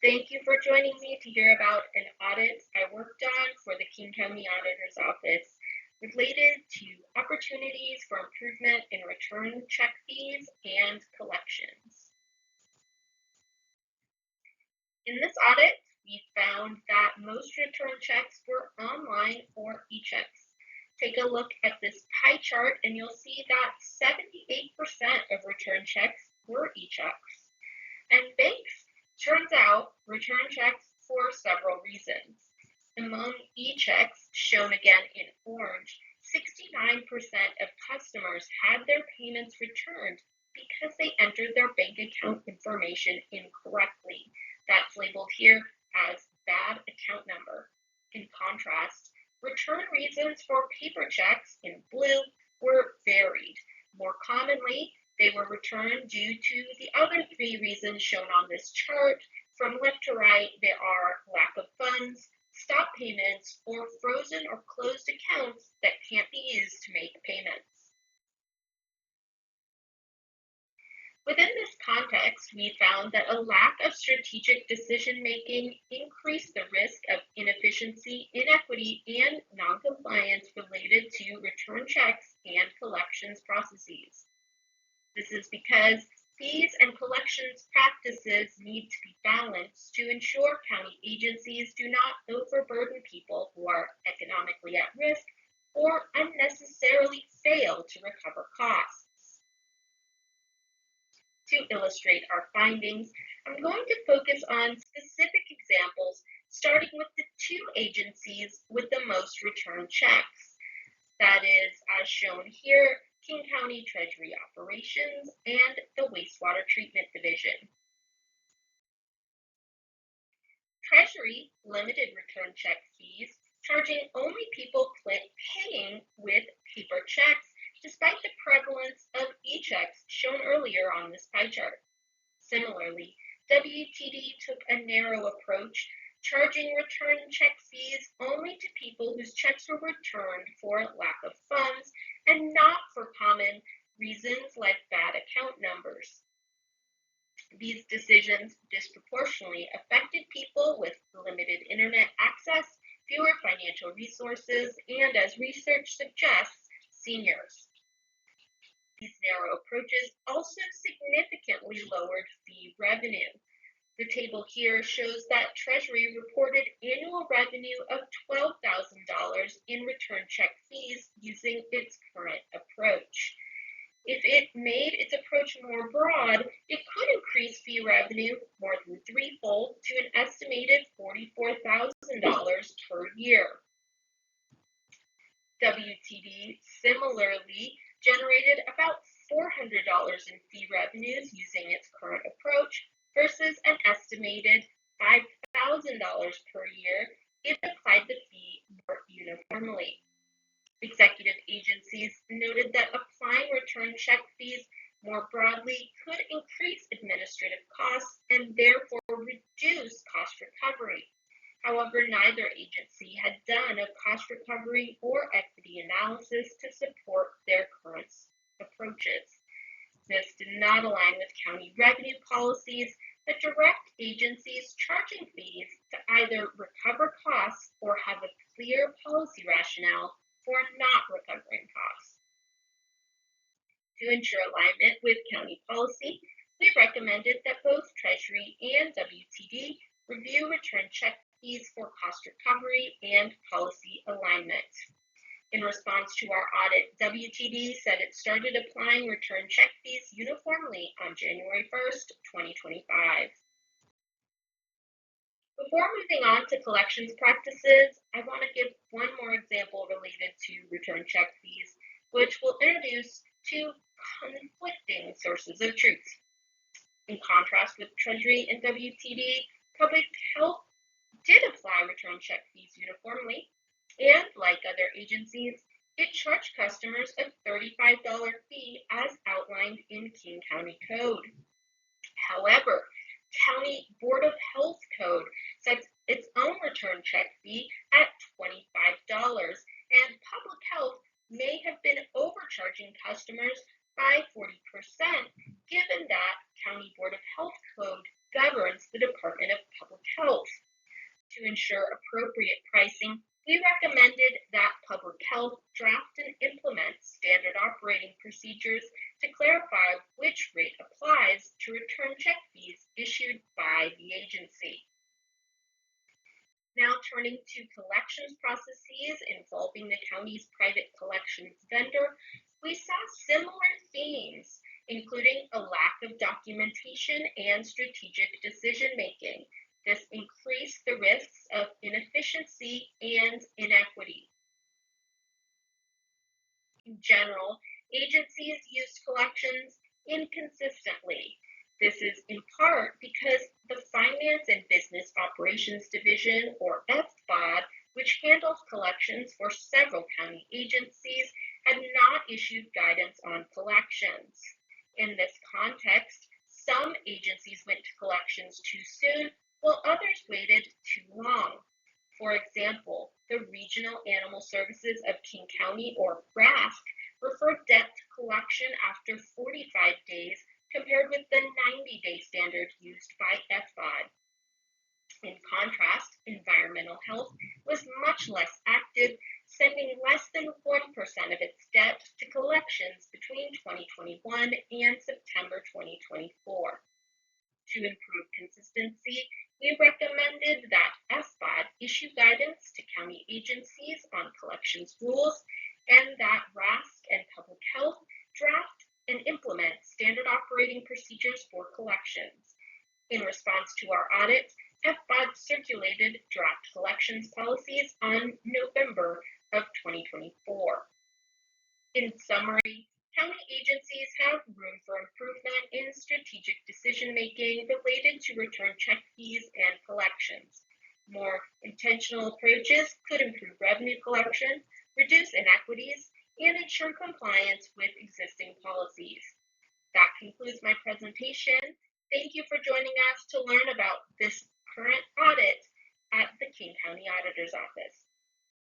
Thank you for joining me to hear about an audit I worked on for the King County Auditor's Office related to opportunities for improvement in return check fees and collections. In this audit, we found that most return checks were online or e-checks. Take a look at this pie chart and you'll see that 78% of return checks were e-checks. And banks turns out return checks for several reasons. Among e-checks, shown again in orange, 69% of customers had their payments returned because they entered their bank account information incorrectly. That's labeled here as bad account number. In contrast, return reasons for paper checks in blue were varied. More commonly, they were returned due to the other three reasons shown on this chart. From left to right, there are lack of funds, stop payments, or frozen or closed accounts that can't be used to make payments. Within this context, we found that a lack of strategic decision-making increased the risk of inefficiency, inequity, and noncompliance related to return checks and collections processes. This is because fees and collections practices need to be balanced to ensure county agencies do not overburden people who are economically at risk or unnecessarily fail to recover costs. To illustrate our findings, I'm going to focus on specific examples, starting with the two agencies with the most return checks. That is, as shown here, King County Treasury Operations and the Wastewater Treatment Division. Treasury limited return check fees, charging only people paying with paper checks, despite the prevalence of e-checks shown earlier on this pie chart. Similarly, WTD took a narrow approach, charging return check fees only to people whose checks were returned for lack of funds and not for common reasons like bad account numbers. These decisions disproportionately affected people with limited internet access, fewer financial resources, and as research suggests, seniors. These narrow approaches also significantly lowered fee revenue. The table here shows that Treasury reported annual revenue of $12,000 in return check fees using its current approach. If it made its approach more broad, it could increase fee revenue more than threefold to an estimated $44,000 per year. WTD similarly generated about $400 in fee revenues using its current approach versus an estimated $5,000 per year if it applied the fee more uniformly. Executive agencies noted that applying return check fees more broadly could increase administrative costs and therefore reduce cost recovery. However, neither agency had done a cost recovery or equity analysis to support their current approaches. This did not align with county revenue policies that direct agencies charging fees to either recover costs or have a clear policy rationale for not recovering costs. To ensure alignment with county policy, we recommended that both Treasury and WTD review return check fees for cost recovery and policy alignment. In response to our audit, WTD said it started applying return check fees uniformly on January 1st, 2025. Before moving on to collections practices, I want to give one more example related to return check fees, which will introduce two conflicting sources of truth. In contrast with Treasury and WTD, public health did apply return check fees uniformly, and like other agencies, it charged customers a $35 fee as outlined in King County Code. However, County Board of Health Code sets its own return check fee at $25, and public health may have been overcharging customers by 40%, given that County Board of Health Code governs the Department of Public Health. To ensure appropriate pricing, we recommended that Public Health draft and implement standard operating procedures to clarify which rate applies to return check fees issued by the agency. Now turning to collections processes involving the county's private collections vendor, we saw similar themes, including a lack of documentation and strategic decision-making. This increased the risks of inefficiency and inequity. In general, agencies use collections inconsistently. This is in part because the Finance and Business Operations Division, or FBOD, which handles collections for several county agencies, had not issued guidance on collections. In this context, some agencies went to collections too soon, while others waited too long. For example, the Regional Animal Services of King County, or RASC, referred debt to collection after 45 days compared with the 90-day standard used by FBOD. In contrast, environmental health was much less active, sending less than 1% of its debt to collections between 2021 and September 2024. To improve consistency, we recommended that FBOD issue guidance to county agencies on collections rules and that RASC and Public Health draft and implement standard operating procedures for collections. In response to our audit, FBOD circulated draft collections policies on November of 2024. In summary, county agencies have room for improvement in strategic decision-making related to return check fees and collections. More intentional approaches could improve revenue collection, reduce inequities, and ensure compliance with existing policies. That concludes my presentation. Thank you for joining us to learn about this current audit at the King County Auditor's Office.